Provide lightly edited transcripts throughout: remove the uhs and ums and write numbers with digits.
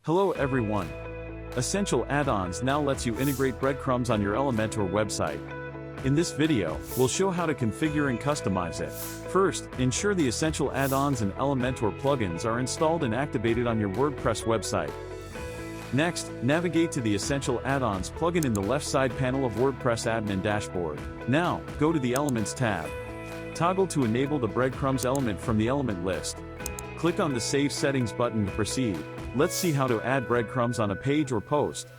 Hello everyone. Essential Add-ons now lets you integrate breadcrumbs on your Elementor website. In this video, we'll show how to configure and customize it. First, ensure the essential add-ons and Elementor plugins are installed and activated on your WordPress website. Next, navigate to the Essential Add-ons plugin in the left side panel of WordPress admin dashboard. Now, go to the Elements tab. Toggle to enable the breadcrumbs element from the element list. Click on the Save Settings button to proceed. Let's see how to add breadcrumbs on a page or post.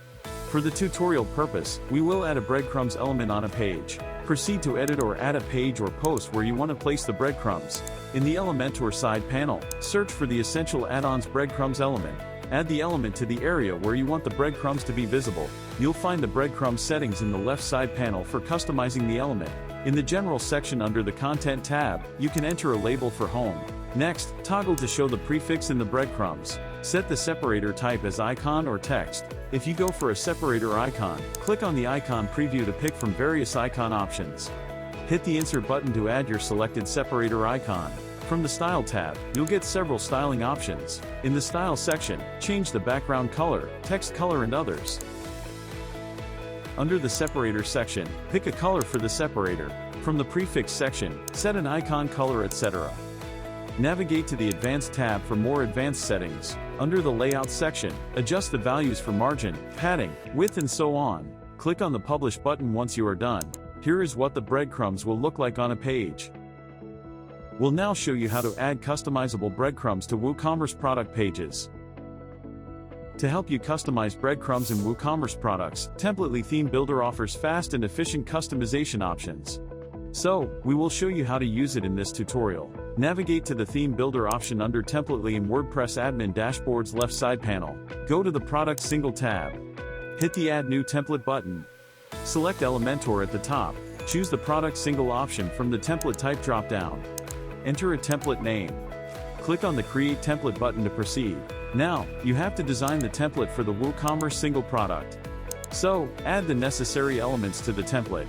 For the tutorial purpose, we will add a breadcrumbs element on a page. Proceed to edit or add a page or post where you want to place the breadcrumbs. In the Elementor side panel, search for the Essential Add-ons breadcrumbs element. Add the element to the area where you want the breadcrumbs to be visible. You'll find the breadcrumbs settings in the left side panel for customizing the element. In the General section under the Content tab, you can enter a label for home. Next, toggle to show the prefix in the breadcrumbs. Set the separator type as icon or text. If you go for a separator icon, click on the icon preview to pick from various icon options. Hit the Insert button to add your selected separator icon. From the Style tab, you'll get several styling options. In the Style section, change the background color, text color and others. Under the Separator section, pick a color for the separator. From the Prefix section, set an icon color, etc. Navigate to the Advanced tab for more advanced settings. Under the Layout section, adjust the values for margin, padding, width and so on. Click on the Publish button once you are done. Here is what the breadcrumbs will look like on a page. We'll now show you how to add customizable breadcrumbs to WooCommerce product pages. To help you customize breadcrumbs in WooCommerce products, Templately Theme Builder offers fast and efficient customization options. So, we will show you how to use it in this tutorial. Navigate to the Theme Builder option under Templately in WordPress admin dashboard's left side panel. Go to the Product single tab. Hit the Add New Template button. Select Elementor at the top. Choose the Product single option from the Template type drop-down. Enter a template name. Click on the Create Template button to proceed. Now, you have to design the template for the WooCommerce single product. So, add the necessary elements to the template.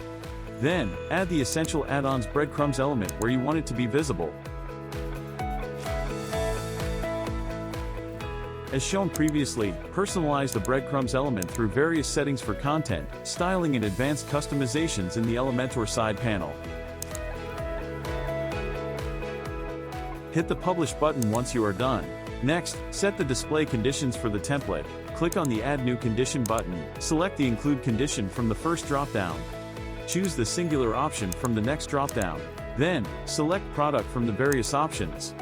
Then, add the Essential Add-ons breadcrumbs element where you want it to be visible. As shown previously, personalize the breadcrumbs element through various settings for content, styling and advanced customizations in the Elementor side panel. Hit the Publish button once you are done. Next, set the display conditions for the template. Click on the Add New Condition button. Select the Include condition from the first drop-down. Choose the Singular option from the next drop-down. Then, select Product from the various options.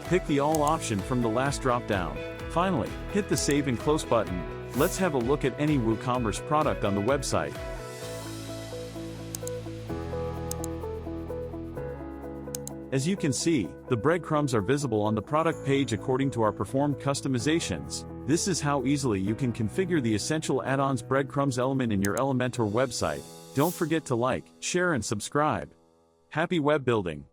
Pick the All option from the last drop-down. Finally, hit the Save and Close button. Let's have a look at any WooCommerce product on the website. As you can see, the breadcrumbs are visible on the product page according to our performed customizations. This is how easily you can configure the Essential Add-ons breadcrumbs element in your Elementor website. Don't forget to like, share and subscribe. Happy web building!